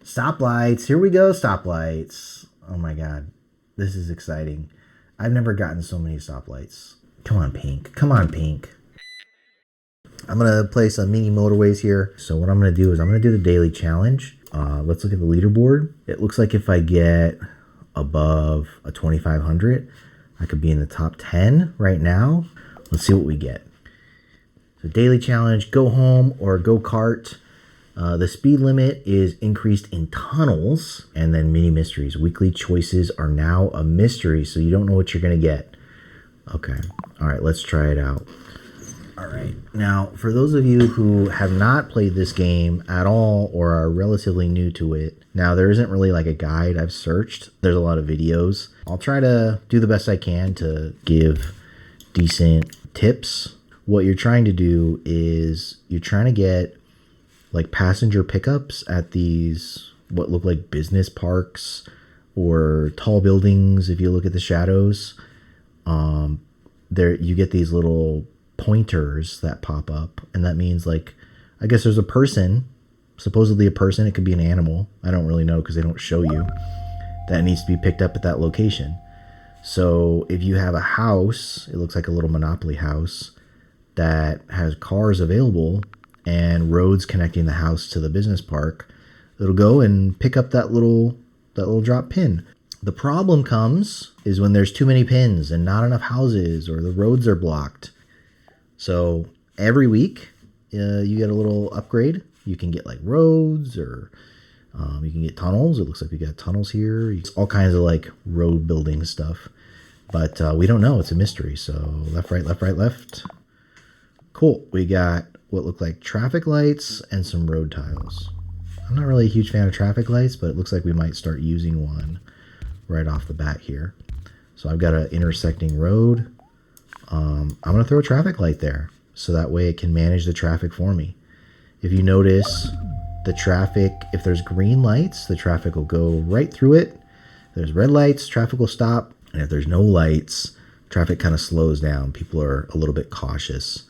Stoplights. Here we go, stoplights. Oh my god. This is exciting. I've never gotten so many stoplights. Come on, Pink. Come on, Pink. I'm going to play some mini motorways here. So what I'm going to do is I'm going to do the daily challenge. Let's look at the leaderboard. It looks like if I get above a 2500, I could be in the top 10 right now. Let's see what we get. So daily challenge, go home or go kart. The speed limit is increased in tunnels, and then mini mysteries. Weekly choices are now a mystery, so you don't know what you're going to get. Okay. All right, let's try it out. All right. Now, for those of you who have not played this game at all or are relatively new to it, now there isn't really like a guide I've searched. There's a lot of videos. I'll try to do the best I can to give decent tips. What you're trying to do is you're trying to get like passenger pickups at these what look like business parks or tall buildings. If you look at the shadows, there you get these little pointers that pop up, and that means like I guess there's a person, supposedly a person, it could be an animal, I don't really know because they don't show you, that needs to be picked up at that location. So if you have a house, it looks like a little Monopoly house that has cars available and roads connecting the house to the business park, it'll go and pick up that little drop pin. The problem comes is when there's too many pins and not enough houses or the roads are blocked. So every week you get a little upgrade. You can get like roads or you can get tunnels. It looks like we got tunnels here. It's all kinds of like road building stuff. But we don't know. It's a mystery. So left, right, left, right, left. Cool. We got what look like traffic lights and some road tiles. I'm not really a huge fan of traffic lights, but it looks like we might start using one right off the bat here. So I've got an intersecting road. I'm going to throw a traffic light there so that way it can manage the traffic for me. If you notice the traffic, if there's green lights, the traffic will go right through it. If there's red lights, traffic will stop. And if there's no lights, traffic kind of slows down. People are a little bit cautious.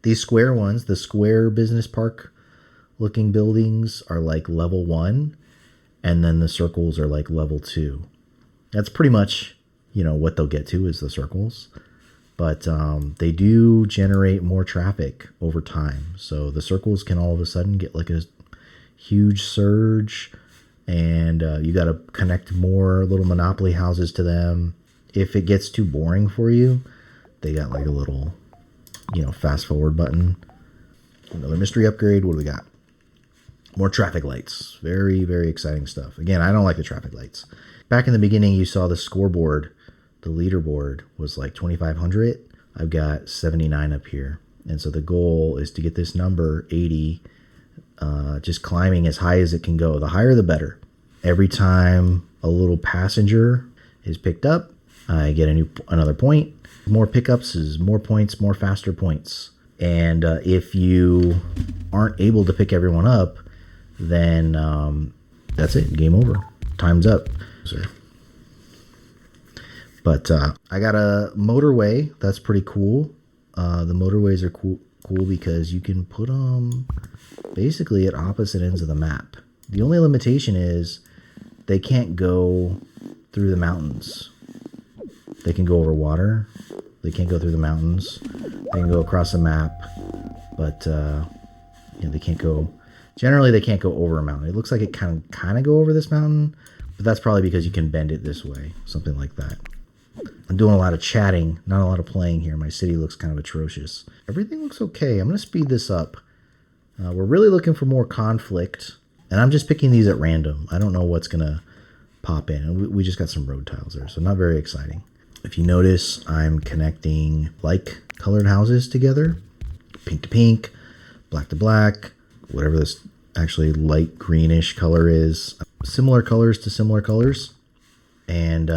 These square ones, the square business park looking buildings are like level 1, and then the circles are like level 2. That's pretty much, what they'll get to is the circles. But they do generate more traffic over time. So the circles can all of a sudden get like a huge surge, and you got to connect more little Monopoly houses to them. If it gets too boring for you, they got like a little, fast forward button. Another mystery upgrade. What do we got? More traffic lights. Very, very exciting stuff. Again, I don't like the traffic lights. Back in the beginning, you saw the scoreboard. The leaderboard was like 2,500. I've got 79 up here. And so the goal is to get this number 80, just climbing as high as it can go. The higher, the better. Every time a little passenger is picked up, I get another point. More pickups is more points, more faster points. And if you aren't able to pick everyone up, then that's it. Game over. Time's up. Sir. But I got a motorway. That's pretty cool. The motorways are cool because you can put them basically at opposite ends of the map. The only limitation is they can't go through the mountains. They can go over water. They can't go through the mountains. They can go across the map, but they can't go. Generally, they can't go over a mountain. It looks like it kind of go over this mountain, but that's probably because you can bend it this way, something like that. I'm doing a lot of chatting, not a lot of playing here. My city looks kind of atrocious. Everything looks okay. I'm going to speed this up. We're really looking for more conflict, and I'm just picking these at random. I don't know what's going to pop in. We just got some road tiles there, so not very exciting. If you notice, I'm connecting like colored houses together. Pink to pink, black to black, whatever this actually light greenish color is. Similar colors to similar colors. And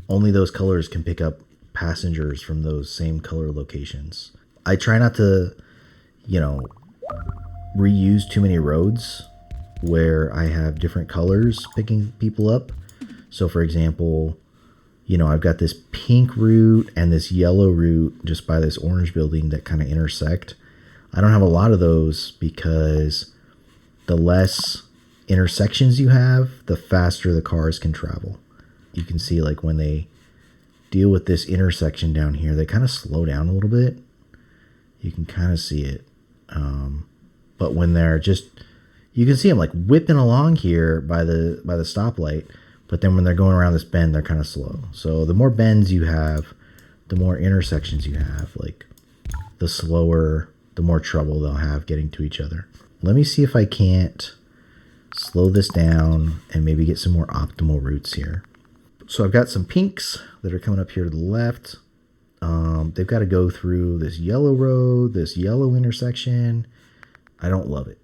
only those colors can pick up passengers from those same color locations. I try not to, reuse too many roads where I have different colors picking people up. So for example, I've got this pink route and this yellow route just by this orange building that kind of intersect. I don't have a lot of those because the less intersections you have, the faster the cars can travel. You can see like when they deal with this intersection down here, they kind of slow down a little bit. You can kind of see it. But when they're just, you can see them like whipping along here by the stoplight. But then when they're going around this bend, they're kind of slow. So the more bends you have, the more intersections you have, like the slower, the more trouble they'll have getting to each other. Let me see if I can't slow this down and maybe get some more optimal routes here. So I've got some pinks that are coming up here to the left. They've got to go through this yellow road, this yellow intersection. I don't love it.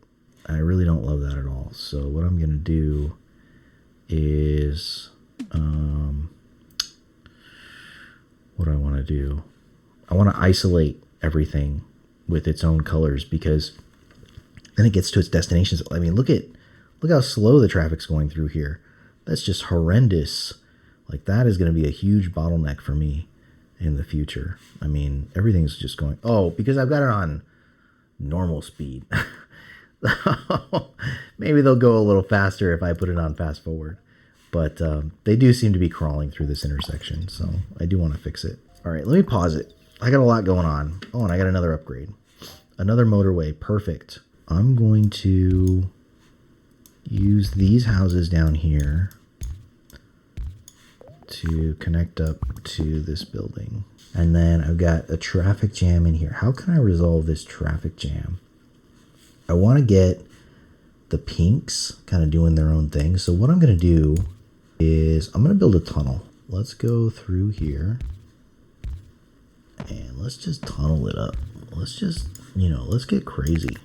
I really don't love that at all. So what I'm going to do is, what do I want to do? I want to isolate everything with its own colors, because then it gets to its destinations. I mean, look how slow the traffic's going through here. That's just horrendous. Like, that is going to be a huge bottleneck for me in the future. I mean, everything's just going, oh, because I've got it on normal speed. Maybe they'll go a little faster if I put it on fast forward. But they do seem to be crawling through this intersection, so I do want to fix it. All right, let me pause it. I got a lot going on. Oh, and I got another upgrade. Another motorway. Perfect. I'm going to use these houses down here to connect up to this building. And then I've got a traffic jam in here. How can I resolve this traffic jam? I want to get the pinks kind of doing their own thing. So what I'm going to do is I'm going to build a tunnel. Let's go through here and let's just tunnel it up. Let's just, let's get crazy.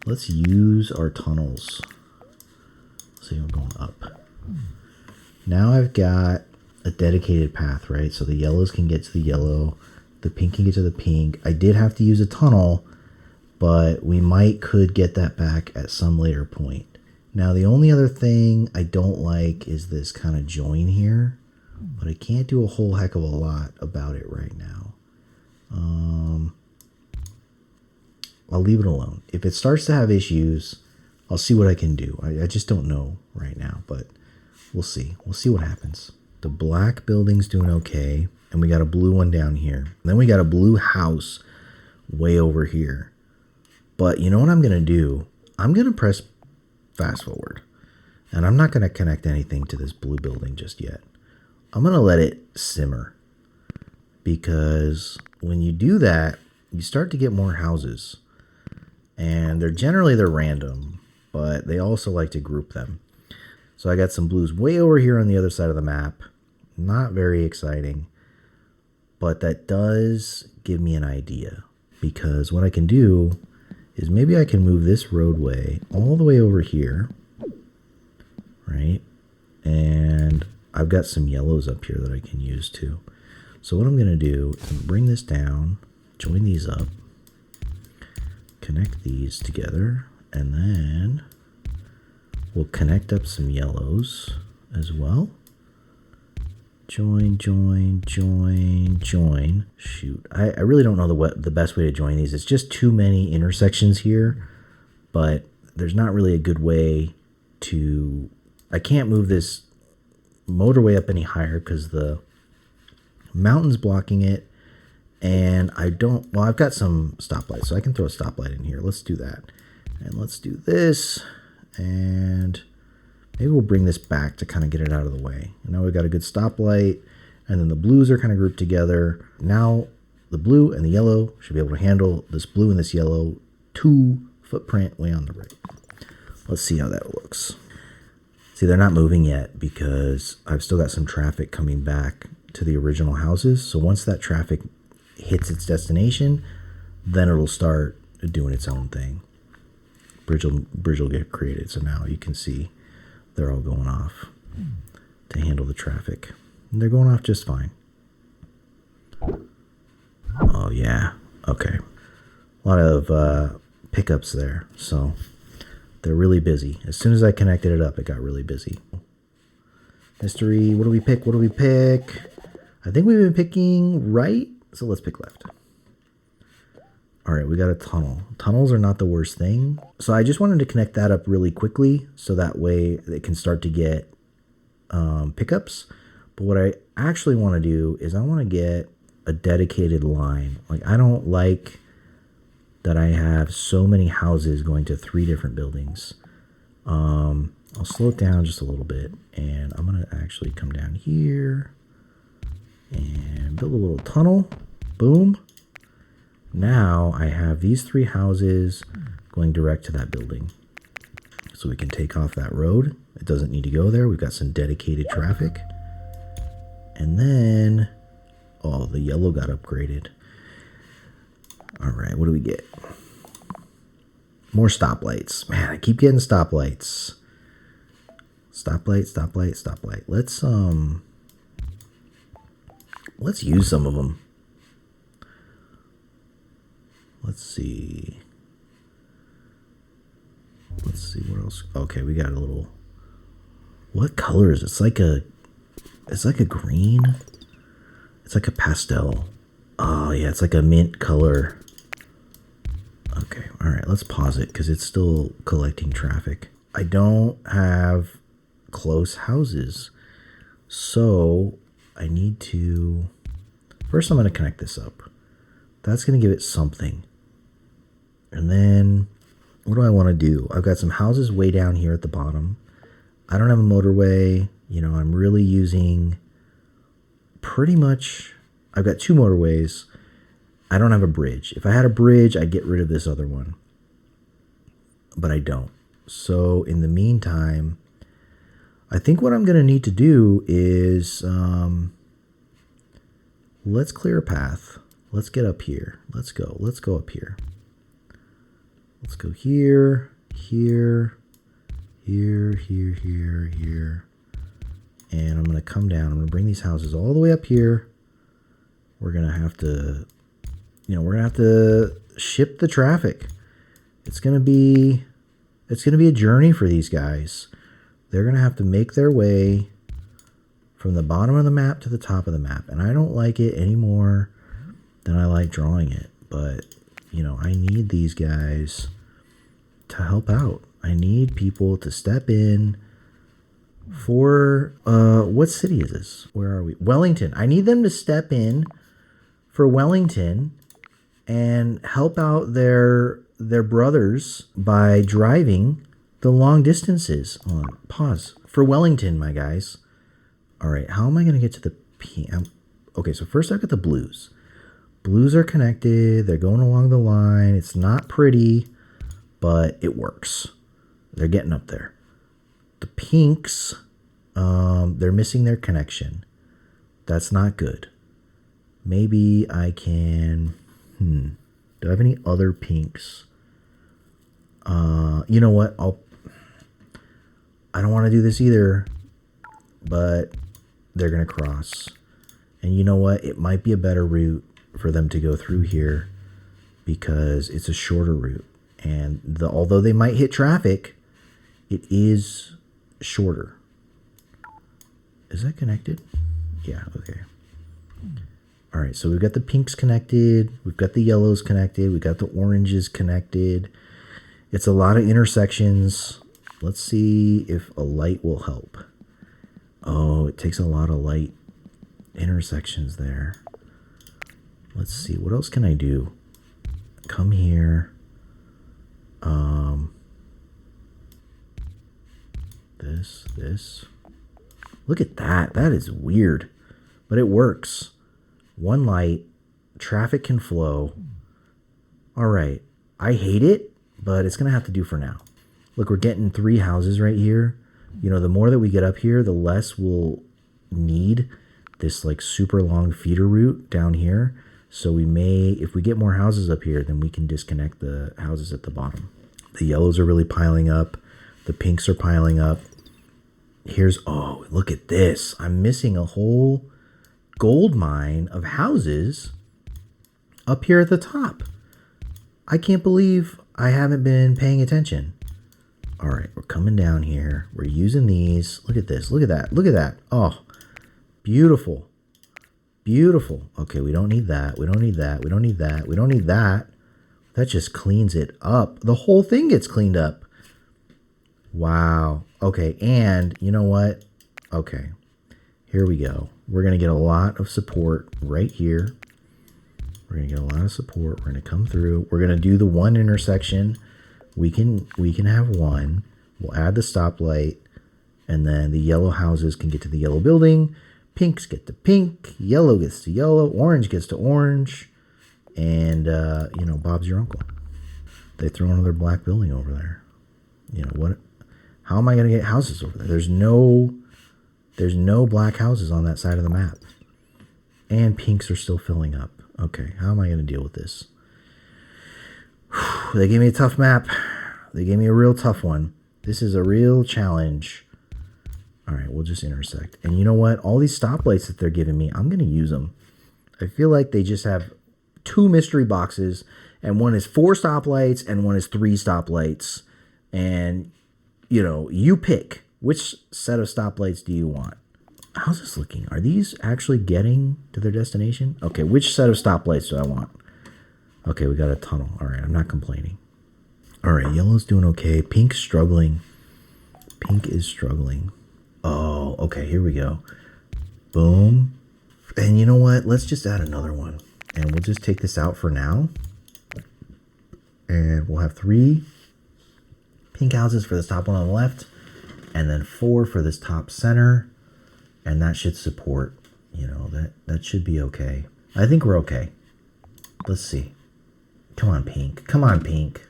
Let's use our tunnels. See, I'm going up. Now I've got a dedicated path, right? So the yellows can get to the yellow, the pink can get to the pink. I did have to use a tunnel, but we could get that back at some later point. Now, the only other thing I don't like is this kind of join here, but I can't do a whole heck of a lot about it right now. I'll leave it alone. If it starts to have issues, I'll see what I can do. I just don't know right now, but we'll see. We'll see what happens. The black building's doing okay, and we got a blue one down here. And then we got a blue house way over here. But you know what I'm going to do? I'm going to press fast forward. And I'm not going to connect anything to this blue building just yet. I'm going to let it simmer. Because when you do that, you start to get more houses. And they're random, but they also like to group them. So I got some blues way over here on the other side of the map. Not very exciting. But that does give me an idea. Because what I can do is maybe I can move this roadway all the way over here, right? And I've got some yellows up here that I can use too. So what I'm going to do is bring this down, join these up, connect these together, and then we'll connect up some yellows as well. Join, join, join, join. Shoot, I really don't know the best way to join these. It's just too many intersections here, but there's not really a good way to... I can't move this motorway up any higher because the mountain's blocking it, and I don't... Well, I've got some stoplights, so I can throw a stoplight in here. Let's do that. And let's do this, and... maybe we'll bring this back to kind of get it out of the way. And now we've got a good stoplight, and then the blues are kind of grouped together. Now the blue and the yellow should be able to handle this blue and this yellow 2 footprint way on the right. Let's see how that looks. See, they're not moving yet because I've still got some traffic coming back to the original houses. So once that traffic hits its destination, then it'll start doing its own thing. Bridge will get created. So now you can see they're all going off to handle the traffic. And they're going off just fine. Oh, yeah. Okay. A lot of pickups there. So they're really busy. As soon as I connected it up, it got really busy. Mystery. What do we pick? What do we pick? I think we've been picking right. So let's pick left. All right, we got a tunnel. Tunnels are not the worst thing. So I just wanted to connect that up really quickly so that way it can start to get pickups. But what I actually want to do is I want to get a dedicated line. Like, I don't like that I have so many houses going to 3 different buildings. I'll slow it down just a little bit, and I'm going to actually come down here and build a little tunnel. Boom. Now I have these 3 houses going direct to that building. So we can take off that road. It doesn't need to go there. We've got some dedicated traffic. And then, oh, the yellow got upgraded. All right, what do we get? More stoplights. Man, I keep getting stoplights. Stoplight, stoplight, stoplight. Let's use some of them. Let's see what else. Okay, we got a little. What color is it? It's like a green. It's like a pastel. Oh yeah, it's like a mint color. Okay, all right, let's pause it because it's still collecting traffic. I don't have close houses, so I need to. First, I'm going to connect this up. That's going to give it something. And then, what do I want to do? I've got some houses way down here at the bottom. I don't have a motorway. You know, I'm really using pretty much. I've got 2 motorways. I don't have a bridge. If I had a bridge, I'd get rid of this other one. But I don't. So in the meantime, I think what I'm going to need to do is let's clear a path. Let's get up here. Let's go up here. Let's go here, here, here, here, here, here. And I'm going to come down. I'm going to bring these houses all the way up here. We're going to have to, ship the traffic. It's going to be a journey for these guys. They're going to have to make their way from the bottom of the map to the top of the map. And I don't like it any more than I like drawing it. But, I need these guys to help out. I need people to step in for, what city is this? Where are we? Wellington. I need them to step in for Wellington and help out their brothers by driving the long distances. Hold on, pause. For Wellington, my guys. All right, how am I going to get to the okay, so first I've got the blues. Blues are connected. They're going along the line. It's not pretty, but it works. They're getting up there. The pinks, they're missing their connection. That's not good. Maybe I can... Do I have any other pinks? You know what? I don't want to do this either, but they're going to cross. And you know what? It might be a better route for them to go through here because it's a shorter route. And although they might hit traffic, it is shorter. Is that connected? Yeah, okay. All right, so we've got the pinks connected. We've got the yellows connected. We've got the oranges connected. It's a lot of intersections. Let's see if a light will help. Oh, it takes a lot of light intersections there. Let's see. What else can I do? Come here. This. Look at that. That is weird, but it works. One light, traffic can flow. All right. I hate it, but it's going to have to do for now. Look, we're getting 3 houses right here. The more that we get up here, the less we'll need this like super long feeder route down here. So we may, if we get more houses up here, then we can disconnect the houses at the bottom. The yellows are really piling up. The pinks are piling up. Oh, look at this. I'm missing a whole gold mine of houses up here at the top. I can't believe I haven't been paying attention. All right, we're coming down here. We're using these. Look at this. Look at that. Look at that. Oh, beautiful. Beautiful. Okay, we don't need that. We don't need that. We don't need that. We don't need that. That just cleans it up. The whole thing gets cleaned up. Wow. Okay, and you know what? Okay, here we go. We're going to get a lot of support right here. We're going to get a lot of support. We're going to come through. We're going to do the one intersection. We can have one. We'll add the stoplight, and then the yellow houses can get to the yellow building. Pinks get to pink. Yellow gets to yellow. Orange gets to orange. And, you know, Bob's your uncle. They throw another black building over there. You know, what? How am I going to get houses over there? There's no black houses on that side of the map. And pinks are still filling up. Okay, how am I going to deal with this? They gave me a tough map. They gave me a real tough one. This is a real challenge. All right, we'll just intersect. And you know what? All these stoplights that they're giving me, I'm going to use them. I feel like they just have 2 mystery boxes, and one is 4 stoplights and one is 3 stoplights. And, you know, you pick. Which set of stoplights do you want? How's this looking? Are these actually getting to their destination? Okay, which set of stoplights do I want? Okay, we got a tunnel. All right, I'm not complaining. All right, yellow's doing okay. Pink's struggling. Pink is struggling. Oh, okay, here we go. Boom. And you know what? Let's just add another one. And we'll just take this out for now. And we'll have 3 pink houses for this top one on the left. And then 4 for this top center. And that should support, you know, that should be okay. I think we're okay. Let's see. Come on, pink. Come on, pink.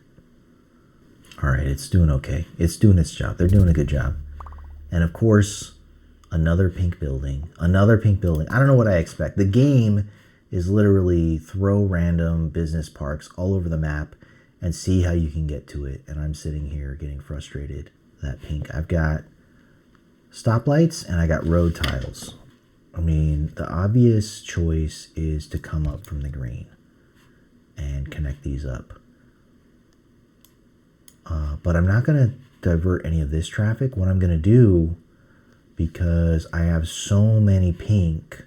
All right, it's doing okay. It's doing its job. They're doing a good job. And of course, another pink building. Another pink building. I don't know what I expect. The game is literally throw random business parks all over the map and see how you can get to it. And I'm sitting here getting frustrated. That pink. I've got stoplights and I got road tiles. I mean, the obvious choice is to come up from the green and connect these up. But I'm not going to divert any of this traffic. What I'm going to do, because I have so many pink,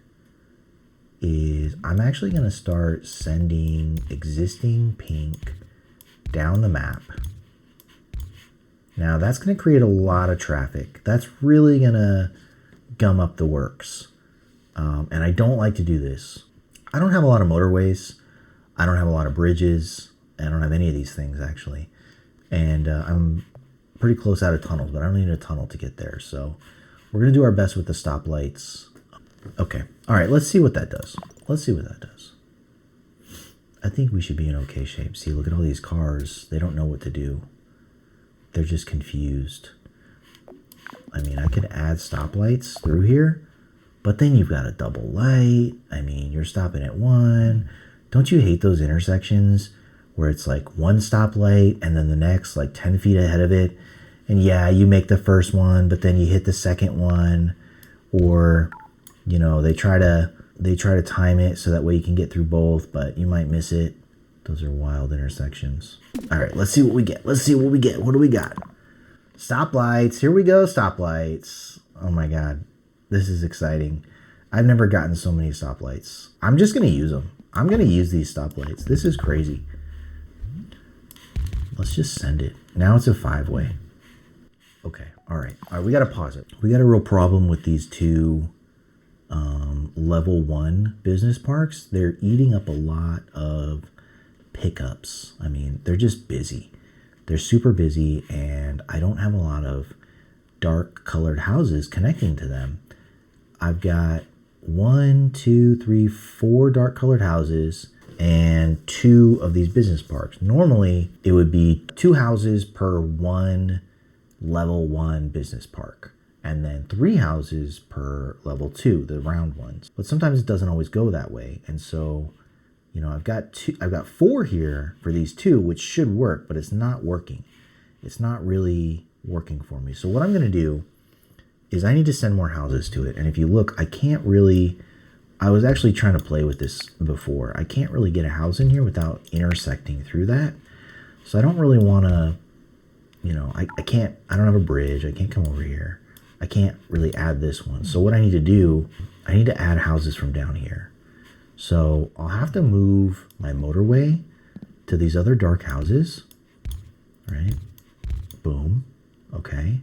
is I'm actually going to start sending existing pink down the map. Now that's going to create a lot of traffic. That's really going to gum up the works. And I don't like to do this. I don't have a lot of motorways. I don't have a lot of bridges. I don't have any of these things actually. And I'm pretty close out of tunnels, but I don't need a tunnel to get there. So we're going to do our best with the stoplights. Okay. All right. Let's see what that does. Let's see what that does. I think we should be in okay shape. See, look at all these cars. They don't know what to do. They're just confused. I mean, I could add stoplights through here, but then you've got a double light. I mean, you're stopping at 1. Don't you hate those intersections where it's like 1 stoplight and then the next like 10 feet ahead of it? And yeah, you make the first one, but then you hit the second one, or, you know, they try to time it so that way you can get through both, but you might miss it. Those are wild intersections. All right, let's see what we get. Let's see what we get. What do we got? Stoplights. Here we go, stoplights. Oh my God. This is exciting. I've never gotten so many stoplights. I'm just going to use them. I'm going to use these stoplights. This is crazy. Let's just send it. Now it's a 5-way. Okay. All right. All right. We got to pause it. We got a real problem with these 2 level 1 business parks. They're eating up a lot of pickups. I mean, they're just busy. They're super busy, and I don't have a lot of dark colored houses connecting to them. I've got 1, 2, 3, 4 dark colored houses and 2 of these business parks. Normally, it would be 2 houses per 1 level 1 business park, and then 3 houses per level 2, the round ones. But sometimes it doesn't always go that way, and so, you know, I've got 4 here for these 2, which should work, but it's not working. It's not really working for me. So what I'm going to do is I need to send more houses to it. And if you look, I can't really, I was actually trying to play with this before. I can't really get a house in here without intersecting through that. So I don't really want to, you know, I don't have a bridge. I can't come over here. I can't really add this one. So what I need to do, I need to add houses from down here. So I'll have to move my motorway to these other dark houses, right? Boom. Okay.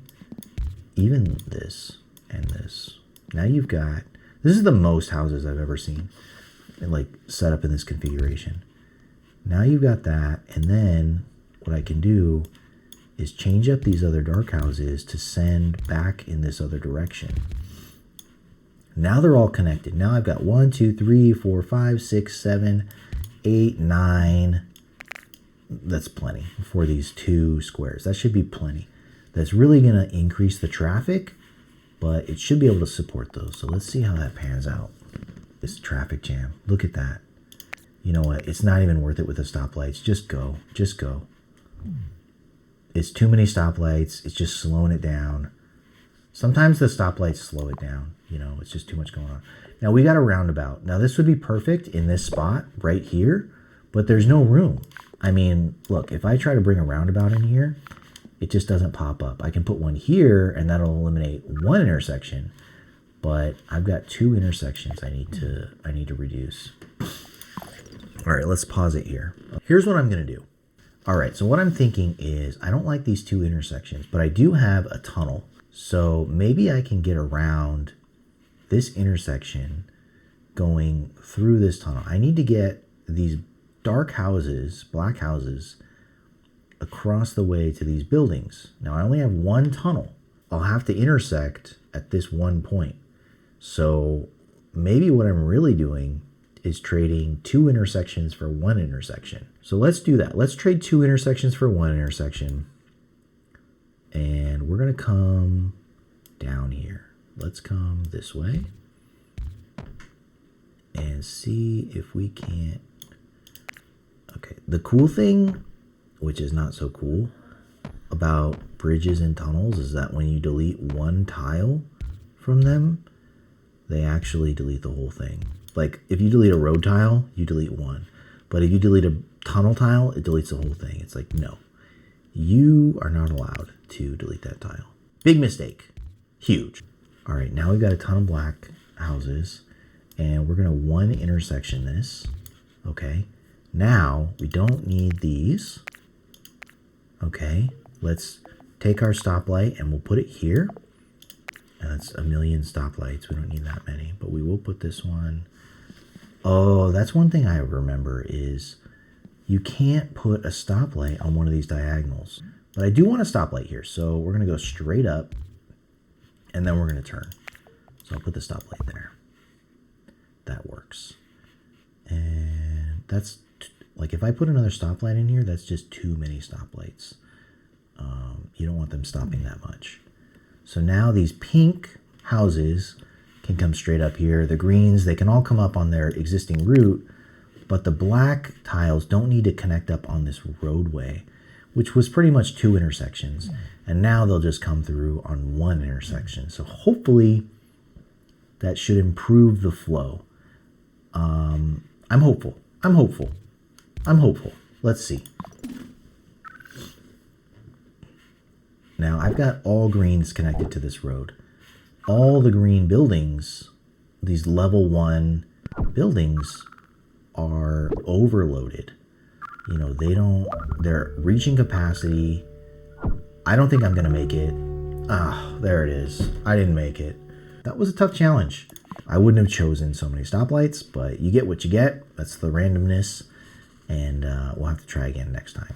Even this and this. Now you've got, this is the most houses I've ever seen, like set up in this configuration. Now you've got that, and then what I can do is change up these other dark houses to send back in this other direction. Now they're all connected. Now I've got 1, 2, 3, 4, 5, 6, 7, 8, 9. That's plenty for these 2 squares. That should be plenty. That's really going to increase the traffic, but it should be able to support those. So let's see how that pans out. This traffic jam. Look at that. You know what? It's not even worth it with the stoplights. Just go. Just go. It's too many stoplights. It's just slowing it down. Sometimes the stoplights slow it down. You know, it's just too much going on. Now we got a roundabout. Now this would be perfect in this spot right here, but there's no room. I mean, look, if I try to bring a roundabout in here, it just doesn't pop up. I can put one here and that'll eliminate one intersection, but I've got 2 intersections I need to reduce. All right, let's pause it here. Here's what I'm going to do. All right, so what I'm thinking is I don't like these 2 intersections, but I do have a tunnel. So maybe I can get around this intersection going through this tunnel. I need to get these dark houses, black houses, across the way to these buildings. Now I only have 1 tunnel. I'll have to intersect at this one point. So maybe what I'm really doing is trading 2 intersections for 1 intersection. So let's do that. Let's trade 2 intersections for 1 intersection. And we're going to come down here. Let's come this way and see if we can't. Okay, the cool thing, which is not so cool, about bridges and tunnels is that when you delete 1 tile from them, they actually delete the whole thing. Like if you delete a road tile, you delete 1. But if you delete a tunnel tile, it deletes the whole thing. It's like, no, you are not allowed to delete that tile. Big mistake. Huge. All right, now we've got a ton of black houses and we're going to 1 intersection this. Okay. Now we don't need these. Okay. Let's take our stoplight and we'll put it here. That's 1,000,000 stoplights. We don't need that many, but we will put this one. Oh, that's one thing I remember is you can't put a stoplight on one of these diagonals. But I do want a stoplight here, so we're going to go straight up, and then we're going to turn. So I'll put the stoplight there. That works. And that's, like if I put another stoplight in here, that's just too many stoplights. You don't want them stopping that much. So now these pink houses can come straight up here. The greens, they can all come up on their existing route, but the black tiles don't need to connect up on this roadway, which was pretty much 2 intersections. And now they'll just come through on 1 intersection. So hopefully that should improve the flow. I'm hopeful. I'm hopeful. I'm hopeful. Let's see. Now I've got all greens connected to this road. All the green buildings, these level 1 buildings, are overloaded. You know, they're reaching capacity. I don't think I'm going to make it. Ah, there it is. I didn't make it. That was a tough challenge. I wouldn't have chosen so many stoplights, but you get what you get. That's the randomness. And we'll have to try again next time.